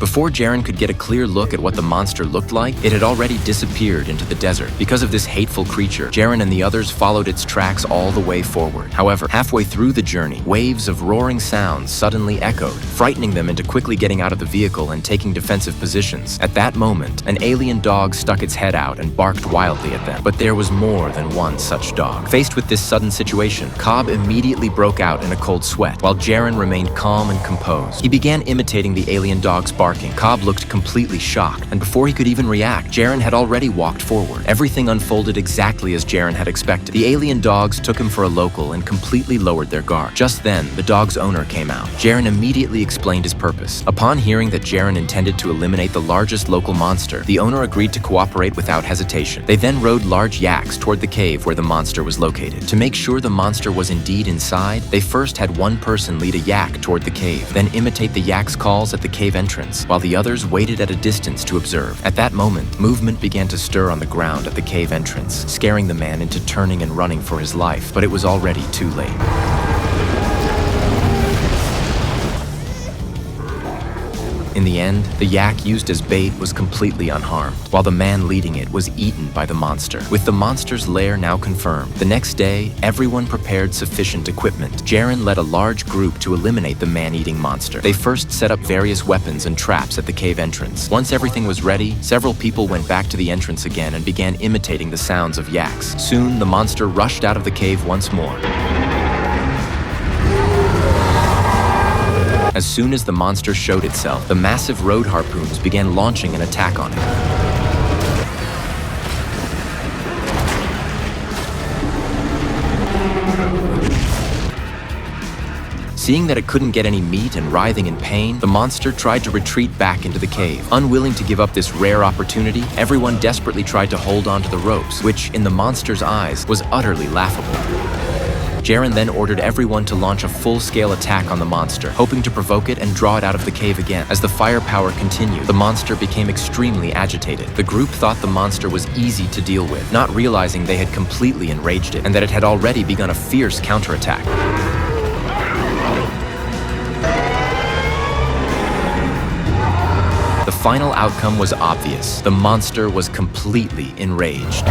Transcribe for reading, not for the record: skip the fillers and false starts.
Before Jaren could get a clear look at what the monster looked like, it had already disappeared into the desert. Because of this hateful creature, Jaren and the others followed its tracks all the way forward. However, halfway through the journey, waves of roaring sounds suddenly echoed, frightening them into quickly getting out of the vehicle and taking defensive positions. At that moment, an alien dog stuck its head out and barked wildly at them. But there was more than one such dog. Faced with this sudden situation, Cobb immediately broke out in a cold sweat, while Jaren remained calm and composed. He began imitating the alien dog's barking. Cobb looked completely shocked, and before he could even react, Jaren had already walked forward. Everything unfolded exactly as Jaren had expected. The alien dogs took him for a local and completely lowered their guard. Just then, the dog's owner came out. Jaren immediately explained his purpose. Upon hearing that Jaren intended to eliminate the largest local monster, the owner agreed to cooperate without hesitation. They then rode large yaks toward the cave where the monster was located. To make sure the monster was indeed inside, they first had one person lead a yak toward the cave, then imitate the yak's calls at the cave entrance, while the others waited at a distance to observe. At that moment, movement began to stir on the ground at the cave entrance, scaring the man into turning and running for his life, but it was already too late. In the end, the yak used as bait was completely unharmed, while the man leading it was eaten by the monster. With the monster's lair now confirmed, the next day, everyone prepared sufficient equipment. Jaren led a large group to eliminate the man-eating monster. They first set up various weapons and traps at the cave entrance. Once everything was ready, several people went back to the entrance again and began imitating the sounds of yaks. Soon, the monster rushed out of the cave once more. As soon as the monster showed itself, the massive road harpoons began launching an attack on it. Seeing that it couldn't get any meat and writhing in pain, the monster tried to retreat back into the cave. Unwilling to give up this rare opportunity, everyone desperately tried to hold on to the ropes, which, in the monster's eyes, was utterly laughable. Jaren then ordered everyone to launch a full-scale attack on the monster, hoping to provoke it and draw it out of the cave again. As the firepower continued, the monster became extremely agitated. The group thought the monster was easy to deal with, not realizing they had completely enraged it and that it had already begun a fierce counterattack. The final outcome was obvious. The monster was completely enraged.